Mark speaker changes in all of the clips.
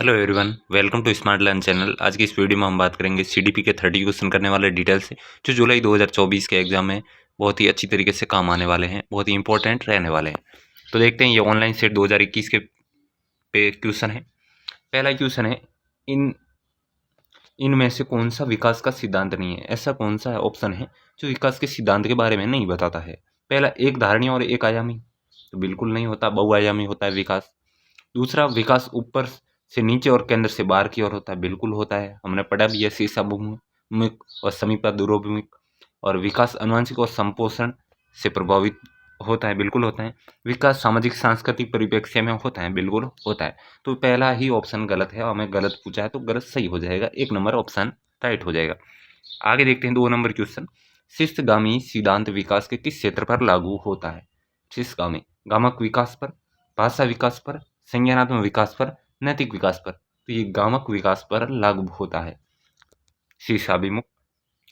Speaker 1: Hello everyone, welcome to smart learn channel. आज की इस वीडियो में हम बात करेंगे सीडीपी के 30 क्वेश्चन करने वाले डिटेल से, जो जुलाई 2024 के एग्जाम में बहुत ही अच्छी तरीके से काम आने वाले हैं, बहुत ही इंपॉर्टेंट रहने वाले हैं। तो देखते हैं, ये ऑनलाइन सेट 2021 के पे क्वेश्चन है। पहला क्वेश्चन है, इन इनमें से कौन सा विकास का सिद्धांत नहीं है? ऐसा कौन सा ऑप्शन है जो विकास के सिद्धांत के बारे में नहीं बताता है? पहला, एक धारणीय और एक आयामी, तो बिल्कुल नहीं होता, बहुआयामी होता है विकास। दूसरा, विकास ऊपर से नीचे और केंद्र से बाहर की ओर होता है, बिल्कुल होता है, हमने पढ़ा भी है, शीर्षाभिमुख और समीपा दूरोभिमुख। और विकास आनुवंशिक और संपोषण से प्रभावित होता है, बिल्कुल होता है। विकास सामाजिक सांस्कृतिक परिप्रेक्ष्य में होता है, बिल्कुल होता है। तो पहला ही ऑप्शन गलत है, हमें गलत पूछा है तो गलत सही हो जाएगा, 1 नंबर ऑप्शन राइट हो जाएगा। आगे देखते हैं 2 नंबर क्वेश्चन। शिष्टगामी सिद्धांत विकास के किस क्षेत्र पर लागू होता है? शिष्टगामी, गामक विकास पर, भाषा विकास पर, संज्ञानात्मक विकास पर, नैतिक विकास पर। तो ये गामक विकास पर लागू होता है, शीर्षाभिमुख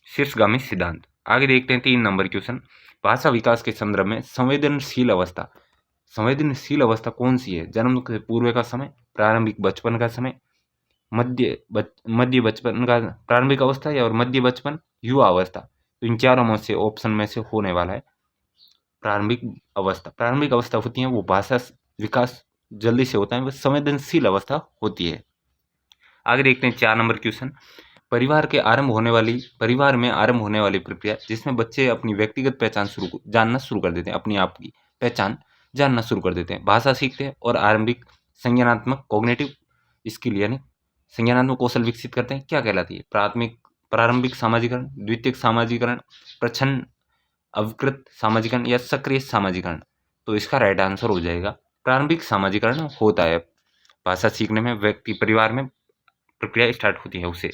Speaker 1: शीर्षगामी सिद्धांत। आगे देखते हैं 3 नंबर क्वेश्चन। भाषा विकास के संदर्भ में संवेदनशील अवस्था, संवेदनशील अवस्था कौन सी है? जन्म के पूर्व का समय, प्रारंभिक बचपन का समय, मध्य बचपन का प्रारंभिक अवस्था, या और मध्य बचपन, युवा अवस्था। तो इन चारों में से ऑप्शन में से होने वाला है प्रारंभिक अवस्था। प्रारंभिक अवस्था होती है वो भाषा विकास जल्दी से होता है, वो संवेदनशील अवस्था होती है। आगे देखते हैं 4 नंबर क्वेश्चन। परिवार में आरंभ होने वाली प्रक्रिया जिसमें बच्चे अपनी व्यक्तिगत पहचान जानना शुरू कर देते हैं, अपनी आप की पहचान जानना शुरू कर देते हैं, भाषा सीखते हैं और आरंभिक संज्ञानात्मक कॉग्निटिव स्किल यानी संज्ञानात्मक कौशल विकसित करते हैं, क्या कहलाती है? प्रारंभिक सामाजिकरण, द्वितीयक सामाजिकरण, प्रच्छन्न अविकृत सामाजिकरण या सक्रिय सामाजिकरण। तो इसका राइट आंसर हो जाएगा प्रारंभिक सामाजिकरण होता है। भाषा सीखने में व्यक्ति परिवार में प्रक्रिया स्टार्ट होती है उससे।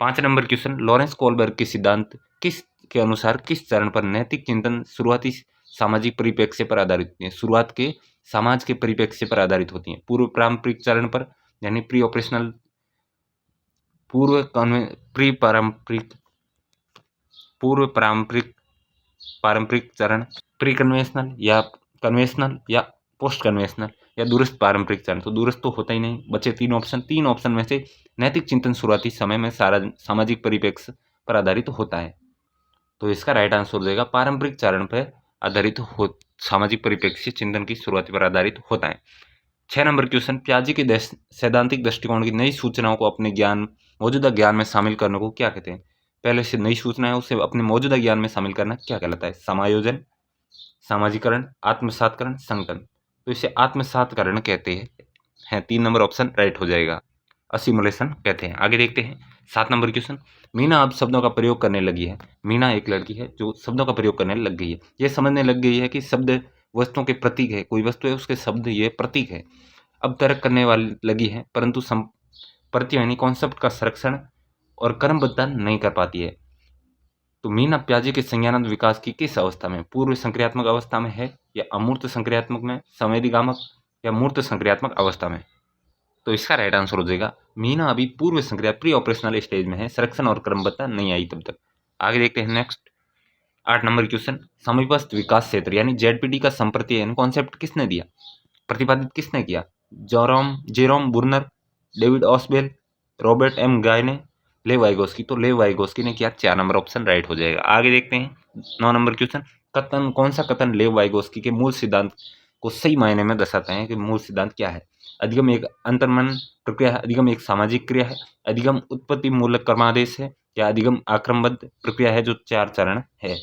Speaker 1: 5 नंबर क्वेश्चन। लॉरेंस कोलबर्ग के सिद्धांत के अनुसार किस चरण पर नैतिक चिंतन शुरुआती सामाजिक परिप्रेक्ष्य पर आधारित होती है? शुरुआत के समाज के परिप्रेक्ष्य पर आधारित होती है। पूर्व पारंपरिक चरण पर, यानी प्री ऑपरेशनल, प्री पारंपरिक पारंपरिक चरण, प्री कन्वेंशनल या पोस्ट कन्वेंशनल, या दूरस्थ पारंपरिक चरण। तो दूरस्थ तो होता ही नहीं, बचे 3 ऑप्शन में से नैतिक चिंतन शुरुआती समय में सामाजिक परिप्रेक्ष्य पर आधारित होता है। तो इसका राइट आंसर हो जाएगा पारंपरिक चरण पर आधारित सामाजिक परिप्रेक्ष्य चिंतन की शुरुआती पर आधारित होता है। 6 नंबर क्वेश्चन। पियाजे के सैद्धांतिक दृष्टिकोण की नई सूचनाओं को अपने मौजूदा ज्ञान में शामिल करने को क्या कहते हैं? पहले से नई सूचना है उसे अपने मौजूदा ज्ञान में शामिल करना क्या कहलाता है? समायोजन, सामाजिकरण, आत्मसातकरण, संकलन। तो इसे आत्मसातकरण कहते हैं। 3 नंबर ऑप्शन राइट हो जाएगा, असिमुलेशन कहते हैं। आगे देखते हैं 7 नंबर क्वेश्चन। मीना अब शब्दों का प्रयोग करने लगी है। मीना एक लड़की है जो शब्दों का प्रयोग करने लग गई है। यह समझने लग गई है कि शब्द वस्तुओं के प्रतीक है, कोई वस्तु है उसके शब्द ये प्रतीक है। अब तर्क करने वाली लगी है, परंतु प्रत्यय यानी कॉन्सेप्ट का संरक्षण और क्रमबद्धता नहीं कर पाती है। तो मीना पियाजे के संज्ञानात्मक विकास की किस अवस्था में? पूर्व संक्रियात्मक अवस्था में है, या अमूर्त संक्रियात्मक में, संवेदीगामक, या मूर्त संक्रियात्मक अवस्था में? तो इसका राइट आंसर हो जाएगा मीना अभी पूर्व संक्रिया प्री ऑपरेशनल स्टेज में है, संरक्षण और क्रमबद्धता नहीं आई तब तक। आगे देखते हैं नेक्स्ट 8 नंबर क्वेश्चन। समीपस्थ विकास क्षेत्र यानी जेडपीटी का संप्रत्यय यानी कॉन्सेप्ट किसने दिया, प्रतिपादित किसने किया? जेरोम बुर्नर, डेविड ऑस्बेल, रॉबर्ट एम गायने, लेव वाइगोस्की। तो लेव वाइगोस्की ने किया, 4 नंबर ऑप्शन राइट हो जाएगा। आगे देखते हैं 9 नंबर क्वेश्चन। कौन सा कथन लेव वाइगोस्की के मूल सिद्धांत को सही मायने में दर्शाते हैं कि मूल सिद्धांत क्या है? अधिगम एक अंतर्मन प्रक्रिया है, अधिगम एक सामाजिक क्रिया है, अधिगम उत्पत्ति मूलक कर्मादेश है, या अधिगम आक्रमबद्ध प्रक्रिया है जो 4 चरण है,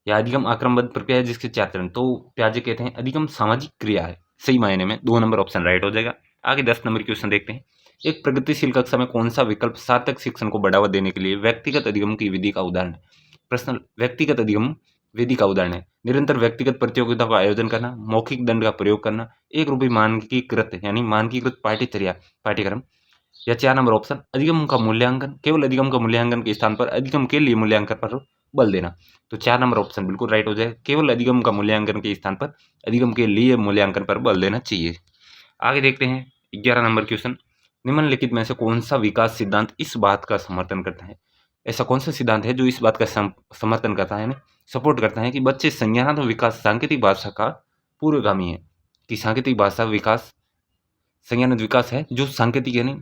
Speaker 1: या अधिगम आक्रमबद्ध प्रक्रिया है जिसके 4 चरण। तो पियाजे कहते हैं अधिगम सामाजिक क्रिया है, सही मायने में 2 नंबर ऑप्शन राइट हो जाएगा। आगे 10 नंबर क्वेश्चन देखते हैं। एक प्रगतिशील कक्षा में कौन सा विकल्प सार्थक शिक्षण को बढ़ावा देने के लिए व्यक्तिगत अधिगम की विधि का उदाहरण है? प्रश्न व्यक्तिगत अधिगम विधि का उदाहरण है। निरंतर व्यक्तिगत प्रतियोगिता का आयोजन करना, मौखिक दंड का प्रयोग करना, एक रूपी मानकीकृत यानी मानकीकृत पाठ्यक्रम, या 4 नंबर ऑप्शन अधिगम का मूल्यांकन, केवल अधिगम का मूल्यांकन के स्थान पर अधिगम के लिए मूल्यांकन पर बल देना। तो 4 नंबर ऑप्शन बिल्कुल राइट हो जाए, केवल अधिगम का मूल्यांकन के स्थान पर अधिगम के लिए मूल्यांकन पर बल देना चाहिए। आगे देखते हैं 11 नंबर क्वेश्चन। निम्नलिखित में से कौन सा विकास सिद्धांत इस बात का समर्थन करता है? ऐसा कौन सा सिद्धांत है जो इस बात का समर्थन करता है, सपोर्ट करता है कि बच्चे संज्ञानात्मक विकास सांकेतिक भाषा का पूर्वगामी है, कि सांकेतिक भाषा विकास संज्ञानात्मक विकास है जो सांकेतिक यानी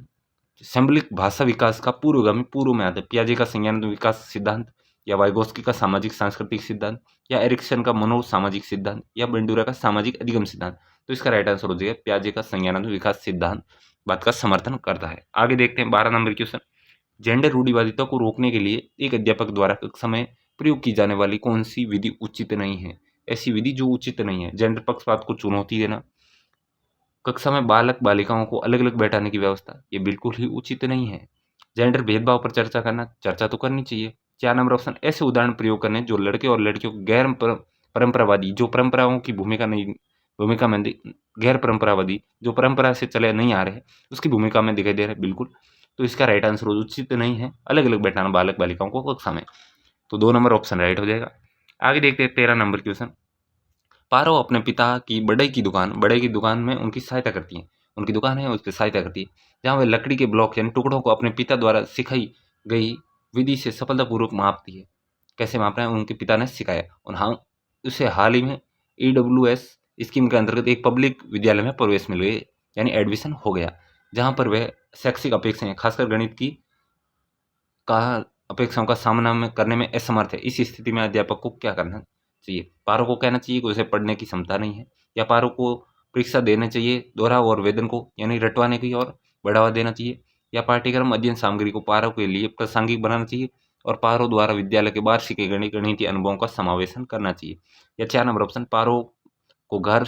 Speaker 1: सिंबलिक भाषा विकास का पूर्वगामी पूर्व में आता है। पियाजे का संज्ञानात्मक विकास सिद्धांत, या वाइगोस्की का सामाजिक सांस्कृतिक सिद्धांत, या एरिक्सन का मनोसामाजिक सिद्धांत, या बंडूरा का सामाजिक अधिगम सिद्धांत। तो इसका राइट आंसर हो जाएगा पियाजे का संज्ञानात्मक विकास सिद्धांत बात का समर्थन करता है। आगे देखते हैं 12 नंबर क्वेश्चन। जेंडर रूढ़िवादिता को रोकने के लिए एक अध्यापक द्वारा कक्षा में प्रयोग की जाने वाली कौन सी विधि उचित नहीं है? ऐसी विधि जो उचित नहीं है। जेंडर पक्षपात को चुनौती देना, कक्षा में बालक बालिकाओं को अलग अलग बैठाने की व्यवस्था, ये बिल्कुल ही उचित नहीं है। जेंडर भेदभाव पर चर्चा करना, चर्चा तो करनी चाहिए। 4 नंबर ऑप्शन, ऐसे उदाहरण प्रयोग करने जो लड़के और लड़कियों को गैर परंपरावादी, जो परंपराओं की भूमिका में गैर परंपरावादी, जो परंपरा से चले नहीं आ रहे, उसकी भूमिका में दिखाई दे रहे बिल्कुल। तो इसका राइट आंसर उचित नहीं है अलग अलग बैठाना बालक बालिकाओं को कक्षा में। तो 2 नंबर ऑप्शन राइट हो जाएगा। आगे देखते हैं 13 नंबर क्वेश्चन। पारो अपने पिता की बढ़ई की दुकान में उनकी सहायता करती है। उनकी दुकान है, उस पर सहायता करती है, जहाँ वह लकड़ी के ब्लॉक यानी टुकड़ों को अपने पिता द्वारा सिखाई गई विधि से सफलतापूर्वक मापती है। कैसे मापना है उनके पिता ने सिखाया। और हाँ, उसे हाल ही में EWS स्कीम के अंतर्गत एक पब्लिक विद्यालय में प्रवेश मिल गई, यानी एडमिशन हो गया, जहाँ पर वह शैक्षिक अपेक्षाएं खासकर गणित की का अपेक्षाओं का सामना करने में असमर्थ है। इस स्थिति में अध्यापक को क्या करना चाहिए? पारो को कहना चाहिए कि उसे पढ़ने की क्षमता नहीं है, या पारो को परीक्षा देना चाहिए दोहराव और वेदन को यानी रटवाने की और बढ़ावा देना चाहिए, या पाठ्यक्रम अध्ययन सामग्री को पारो के लिए प्रासंगिक बनाना चाहिए और पारो द्वारा विद्यालय के बाहर सीखे गणितीय अनुभवों का समावेशन करना चाहिए। या 4 नंबर ऑप्शन, पारो को घर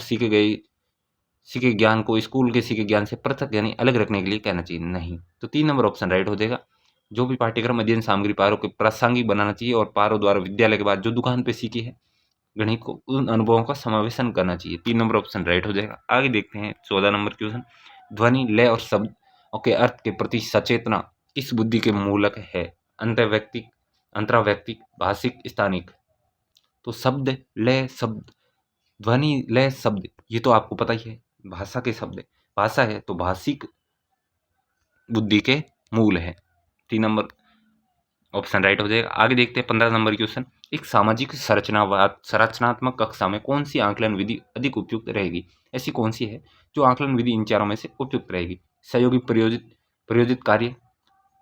Speaker 1: सीखे ज्ञान को स्कूल के सीखे ज्ञान से पृथक यानी अलग रखने के लिए कहना चाहिए। नहीं, तो 3 नंबर ऑप्शन राइट हो जाएगा। जो भी पाठ्यक्रम अध्ययन सामग्री पारो के प्रासंगिक बनाना चाहिए और पारो द्वारा विद्यालय के बाद जो दुकान पे सीखी है गणित को, उन अनुभवों का समावेशन करना चाहिए। 3 नंबर ऑप्शन राइट हो जाएगा। आगे देखते हैं 14 नंबर क्वेश्चन। ध्वनि, लय और शब्द के अर्थ के प्रति सचेतना किस बुद्धि के मूलक है? अंतर्वैयक्तिक, अंतरावैयक्तिक, भाषिक, स्थानिक। तो शब्द, लय, शब्द, ध्वनि, लय, शब्द, ये तो आपको पता ही है भाषा के शब्द है। भाषा है तो भाषिक बुद्धि के मूल है। 3 नंबर ऑप्शन राइट हो जाएगा। आगे देखते हैं 15 नंबर क्वेश्चन। एक सामाजिक संरचनात्मक कक्षा में कौन सी आकलन विधि अधिक उपयुक्त रहेगी? ऐसी कौन सी है जो आकलन विधि इन चारों में से उपयुक्त रहेगी? सहयोगी प्रयोजित कार्य,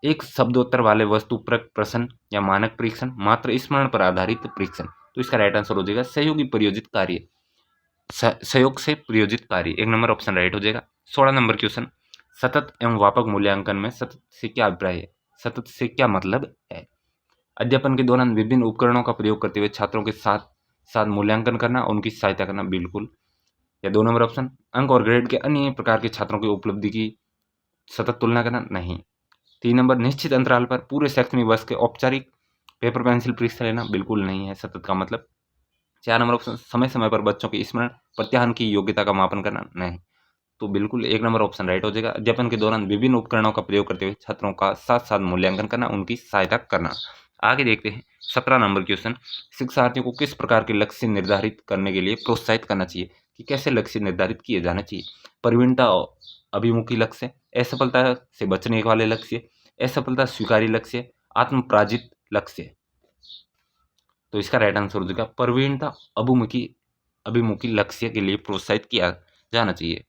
Speaker 1: एक शब्दोत्तर वाले वस्तुपरक प्रश्न, या मानक परीक्षण, मात्र स्मरण पर आधारित परीक्षण। तो इसका राइट आंसर हो जाएगा सहयोगी प्रयोजित कार्य, सहयोग से प्रयोजित कार्य। 1 नंबर ऑप्शन राइट हो जाएगा। 16 नंबर क्वेश्चन। सतत एवं व्यापक मूल्यांकन में सतत से क्या अभिप्राय है? सतत से क्या मतलब है? अध्यापन के दौरान विभिन्न उपकरणों का प्रयोग करते हुए छात्रों के साथ साथ मूल्यांकन करना, उनकी सहायता करना, बिल्कुल। या 2 नंबर ऑप्शन, अंक और ग्रेड के अन्य प्रकार के छात्रों की उपलब्धि की सतत तुलना करना, नहीं। 3 नंबर, निश्चित अंतराल पर पूरे शैक्षणिक वर्ष के औपचारिक पेपर पेंसिल परीक्षा लेना, बिल्कुल नहीं है सतत का मतलब। 4 नंबर ऑप्शन, समय समय पर बच्चों के स्मरण प्रत्याहन की योग्यता का मापन करना, नहीं। तो बिल्कुल 1 नंबर ऑप्शन राइट हो जाएगा। अध्यापन के दौरान विभिन्न उपकरणों का प्रयोग करते हुए छात्रों का साथ साथ मूल्यांकन करना, उनकी सहायता करना। आगे देखते हैं 17 नंबर क्वेश्चन। शिक्षार्थियों को किस प्रकार के लक्ष्य निर्धारित करने के लिए प्रोत्साहित करना चाहिए? कि कैसे लक्ष्य निर्धारित किए जाना चाहिए? प्रवीणता अभिमुखी लक्ष्य, असफलता से बचने वाले लक्ष्य, असफलता स्वीकार्य लक्ष्य, आत्मप्राजित लक्ष्य। तो इसका राइट आंसर हो जाएगा प्रवीणता अभिमुखी लक्ष्य के लिए प्रोत्साहित किया जाना चाहिए।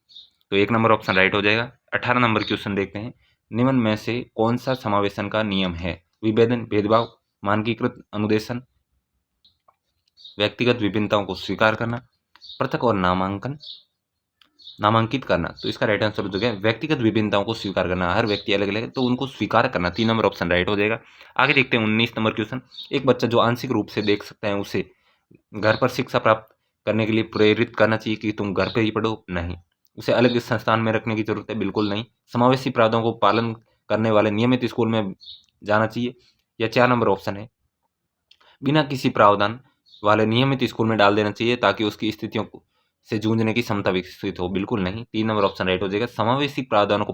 Speaker 1: तो 1 नंबर ऑप्शन राइट हो जाएगा। 18 नंबर क्वेश्चन देखते हैं। निम्न में से कौन सा समावेशन का नियम है? विभेदन, भेदभाव, मानकीकृत अनुदेशन, व्यक्तिगत विभिन्नताओं को स्वीकार करना, पृथक और नामांकित करना। तो इसका राइट आंसर हो जाएगा व्यक्तिगत विभिन्नताओं को स्वीकार करना। हर व्यक्ति अलग अलग है तो उनको स्वीकार करना। 3 नंबर ऑप्शन राइट हो जाएगा। आगे देखते हैं 19 नंबर क्वेश्चन। एक बच्चा जो आंशिक रूप से देख सकता है उसे घर पर शिक्षा प्राप्त करने के लिए प्रेरित करना चाहिए कि तुम घर पर ही पढ़ो, नहीं। उसे अलग संस्थान में रखने की जरूरत है, बिल्कुल नहीं। समावेशी प्रावधानों को पालन करने वाले नियमित स्कूल में जाना चाहिए। या 4 नंबर ऑप्शन है, बिना किसी प्रावधान वाले नियमित स्कूल में डाल देना चाहिए ताकि उसकी स्थितियों से जूझने की क्षमता विकसित हो, बिल्कुल नहीं। 3 नंबर ऑप्शन राइट हो जाएगा। समावेशी प्रावधानों को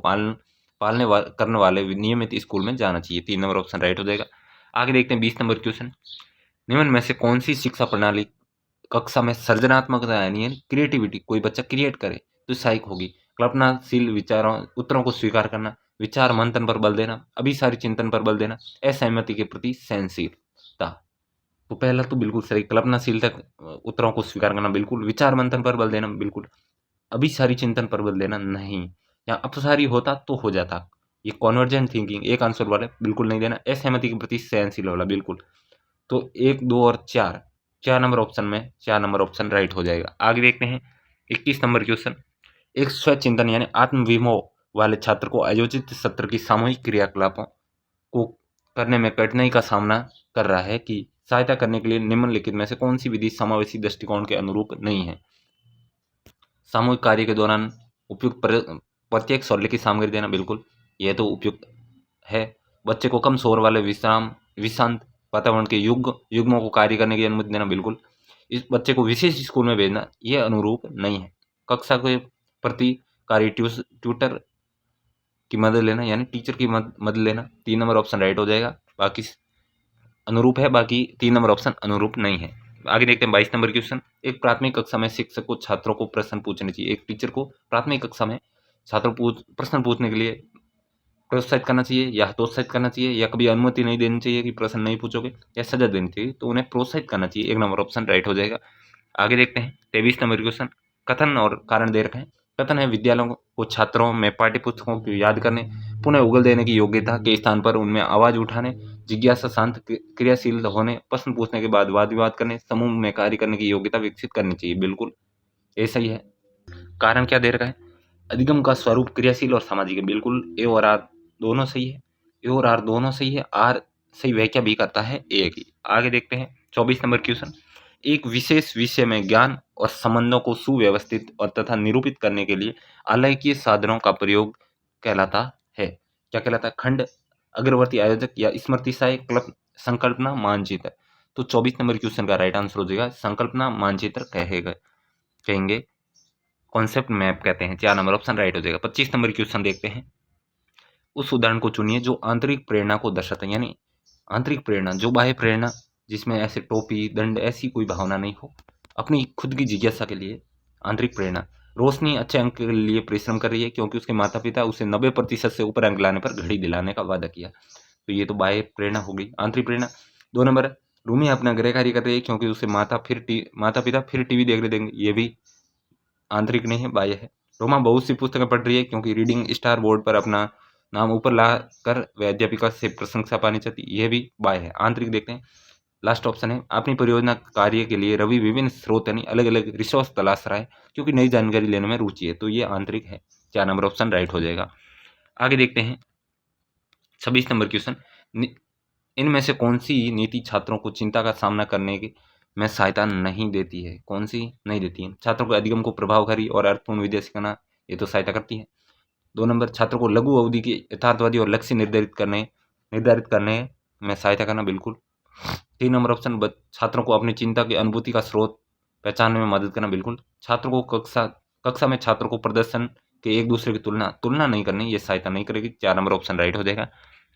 Speaker 1: करने वाले नियमित स्कूल में जाना चाहिए। 3 नंबर ऑप्शन राइट हो जाएगा। आगे देखते हैं 20 नंबर क्वेश्चन। निम्न में से कौन सी शिक्षा प्रणाली कक्षा में सृजनात्मकता यानी क्रिएटिविटी, कोई बच्चा क्रिएट करे तो सहायक होगी? कल्पनाशील विचारों उत्तरों को स्वीकार करना, विचार मंथन पर बल देना, अभिसारी चिंतन पर बल देना, असहमति के प्रति सहनशीलता। तो पहला तो बिल्कुल सही, कल्पनाशीलता उत्तरों को स्वीकार करना बिल्कुल, विचार मंथन पर बल देना बिल्कुल, अभिसारी चिंतन पर बल देना नहीं। यहाँ अपसारी होता तो हो जाता। ये कॉन्वर्जेंट थिंकिंग एक आंसर वाला बिल्कुल नहीं देना। असहमति के प्रति सहनशील वाला बिल्कुल। तो 1, 2 और 4, 4 नंबर ऑप्शन में 4 नंबर ऑप्शन राइट हो जाएगा। आगे देखते हैं 21 नंबर क्वेश्चन। एक स्वचिंतन यानी आत्मविमोह वाले छात्र को आयोजित सत्र की सामूहिक क्रियाकलापों को करने में कठिनाई का सामना कर रहा है कि सहायता करने के लिए निम्नलिखित में से कौन सी विधि समावेशी दृष्टिकोण के अनुरूप नहीं है। सामूहिक कार्य के दौरान उपयुक्त प्रत्येक शौल्य की सामग्री देना, बिल्कुल यह तो उपयुक्त है। बच्चे को कम शोर वाले विशांत वातावरण के युग्मों को कार्य करने की अनुमति देना, बिल्कुल। इस बच्चे को विशेष स्कूल में भेजना यह अनुरूप नहीं है। कक्षा के प्रति कार्य ट्यूटर की मदद लेना यानी टीचर की मदद लेना, 3 नंबर ऑप्शन राइट हो जाएगा। बाकी अनुरूप है, बाकी 3 नंबर ऑप्शन अनुरूप नहीं है। आगे देखते हैं 22 नंबर क्वेश्चन। एक प्राथमिक कक्षा में शिक्षक को छात्रों को प्रश्न पूछने चाहिए। एक टीचर को प्राथमिक कक्षा में छात्रों को प्रश्न पूछने के लिए प्रोत्साहित करना चाहिए या हतोत्साहित करना चाहिए, या कभी अनुमति नहीं देनी चाहिए कि प्रश्न नहीं पूछोगे, या सजा देनी चाहिए, तो उन्हें प्रोत्साहित करना चाहिए। 1 नंबर ऑप्शन राइट हो जाएगा। आगे देखते हैं 23 नंबर क्वेश्चन। कथन और कारण दे रखे हैं। कथन है विद्यालयों को छात्रों में पाठ्य पुस्तकों को याद करने, पुनः उगल देने की योग्यता के स्थान पर उनमें आवाज उठाने, जिज्ञासा, शांत, क्रियाशील होने, प्रश्न पूछने के बाद वाद विवाद करने, समूह में कार्य करने की योग्यता विकसित करनी चाहिए, बिल्कुल ऐसा ही है। कारण क्या दे रखा है? अधिगम का स्वरूप क्रियाशील और सामाजिक है, बिल्कुल ए और आर दोनों सही है। ए और आर दोनों सही है। आर सही व्याख्या भी करता है ए की। आगे देखते हैं 24 नंबर क्वेश्चन। एक विशेष विषय में ज्ञान और संबंधों को सुव्यवस्थित और तथा निरूपित करने के लिए आलेखीय साधनों का प्रयोग कहलाता है। क्या कहलाता है? खंड, अग्रवर्ती आयोजक या स्मृति सहायक, संकल्पना, मानचित्र। तो 24 नंबर क्वेश्चन का राइट आंसर हो जाएगा संकल्पना मानचित्र कहेंगे, कॉन्सेप्ट मैप कहते हैं। 4 नंबर ऑप्शन राइट हो जाएगा। 25 नंबर क्वेश्चन देखते हैं। उस उदाहरण को चुनिए जो आंतरिक प्रेरणा को दर्शाता है, यानी आंतरिक प्रेरणा जो बाह्य प्रेरणा जिसमें ऐसे टोपी दंड ऐसी कोई भावना नहीं हो, अपनी खुद की जिज्ञासा के लिए आंतरिक प्रेरणा। रोशनी अच्छे अंक के लिए परिश्रम कर रही है क्योंकि उसके माता पिता उसे 90% से ऊपर अंक लाने पर घड़ी दिलाने का वादा किया, तो ये तो बाह्य प्रेरणा हो गई। आंतरिक प्रेरणा 2 नंबर, रूमी अपना गृह कार्य कर रही है क्योंकि उसे माता पिता फिर टीवी देखने देंगे, ये भी आंतरिक नहीं है, बाह्य है। रोमा बहुत सी पुस्तकें पढ़ रही है क्योंकि रीडिंग स्टार बोर्ड पर अपना नाम ऊपर ला कर वह अध्यापिका से प्रशंसा पानी चाहती, यह भी बाह्य है। आंतरिक देखते हैं, लास्ट ऑप्शन है अपनी परियोजना कार्य के लिए रवि विभिन्न स्रोत यानी अलग अलग रिसोर्स तलाश रहा है क्योंकि नई जानकारी लेने में रुचि है, तो ये आंतरिक है। 4 नंबर ऑप्शन राइट हो जाएगा। आगे देखते हैं 26 नंबर क्वेश्चन। इनमें से कौन सी नीति छात्रों को चिंता का सामना करने में सहायता नहीं देती है? कौन सी नहीं देती है? छात्रों को अधिगम को प्रभावकारी और अर्थपूर्ण विद्या सिखाना, ये तो सहायता करती है। 2 नंबर, छात्रों को लघु अवधि की यथार्थवादी और लक्ष्य निर्धारित करने में सहायता करना, बिल्कुल। 3 नंबर ऑप्शन, छात्रों को अपनी चिंता की अनुभूति का स्रोत पहचानने में मदद करना, बिल्कुल। छात्रों को कक्षा में छात्रों को प्रदर्शन के एक दूसरे की तुलना नहीं करनी, ये सहायता नहीं करेगी। 4 नंबर ऑप्शन राइट हो जाएगा।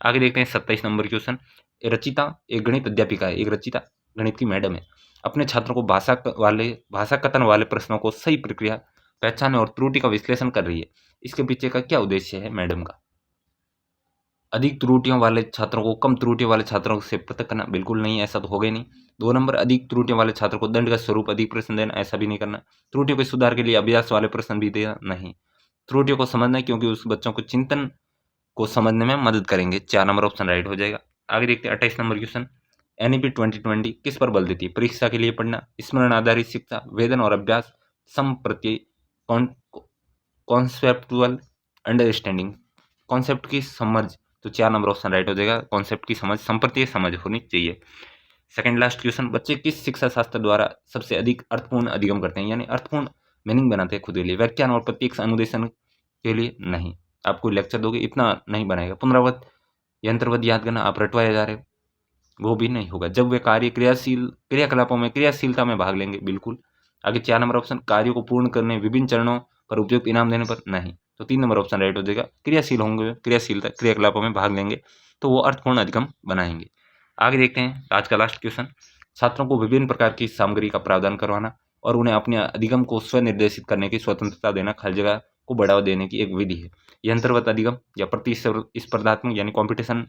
Speaker 1: आगे देखते हैं 27 नंबर क्वेश्चन। रचिता एक गणित अध्यापिका है, एक रचिता गणित की मैडम है, अपने छात्रों को भाषा कथन वाले प्रश्नों को सही प्रक्रिया पहचानने और त्रुटि का विश्लेषण कर रही है। इसके पीछे का क्या उद्देश्य है मैडम का? अधिक त्रुटियों वाले छात्रों को कम त्रुटियों वाले छात्रों से पृथक करना, बिल्कुल नहीं, ऐसा तो होगा ही नहीं। 2 नंबर, अधिक त्रुटियों वाले छात्रों को दंड का स्वरूप अधिक प्रश्न देना, ऐसा भी नहीं करना। त्रुटियों के सुधार के लिए अभ्यास वाले प्रश्न भी देना, नहीं। त्रुटियों को समझना क्योंकि उस बच्चों को चिंतन को समझने में मदद करेंगे। 4 नंबर ऑप्शन राइट हो जाएगा। आगे देखते हैं 28 नंबर क्वेश्चन। एनईपी 2020 किस पर बल देती है? परीक्षा के लिए पढ़ना, स्मरण आधारित शिक्षा, वेदन और अभ्यास, समप्रत्यय, कॉन्सेप्टुअल अंडरस्टैंडिंग, कॉन्सेप्ट की समझ। तो 4 नंबर ऑप्शन राइट हो जाएगा, कॉन्सेप्ट की समझ, संप्रत्यय समझ होनी चाहिए। सेकंड लास्ट क्वेश्चन, बच्चे किस शिक्षा शास्त्र द्वारा सबसे अधिक अर्थपूर्ण अधिगम करते हैं, यानी अर्थपूर्ण मीनिंग बनाते हैं खुद के लिए? व्याख्यान और प्रत्यक्ष अनुदेशन के लिए नहीं। आपको लेक्चर दोगे इतना नहीं बनाएगा। पुनरावृत यंत्रवत याद करना, आप रटवाए जा रहे हो, वो भी नहीं होगा। जब वे क्रियाकलापों में क्रियाशीलता में भाग लेंगे, बिल्कुल। आगे 4 नंबर ऑप्शन, कार्यों को पूर्ण करने विभिन्न चरणों पर उपयुक्त इनाम देने पर, नहीं। तो 3 नंबर ऑप्शन राइट हो जाएगा, क्रियाशील होंगे, क्रियाशीलता क्रियाकलापों में भाग लेंगे तो वो अर्थपूर्ण अधिगम बनाएंगे। आगे देखते हैं आज का लास्ट क्वेश्चन। छात्रों को विभिन्न प्रकार की सामग्री का प्रावधान करवाना और उन्हें अपने अधिगम को स्वनिर्देशित करने की स्वतंत्रता देना खाली जगह को बढ़ावा देने की एक विधि है। यंत्रवत अधिगम या प्रतिस्पर्धात्मक यानी कॉम्पिटिशन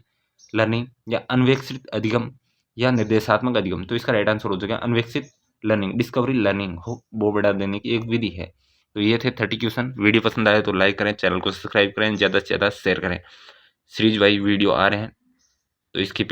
Speaker 1: लर्निंग, या अनवेक्षित अधिगम या निर्देशात्मक अधिगम। तो इसका राइट आंसर हो जाएगा अनवेक्षित लर्निंग, डिस्कवरी लर्निंग हो वो बढ़ा देने की एक विधि है। तो ये थे 30 क्वेश्चन। वीडियो पसंद आए तो लाइक करें, चैनल को सब्सक्राइब करें, ज़्यादा से ज़्यादा शेयर करें। सीरीज वाइज वीडियो आ रहे हैं तो इसकी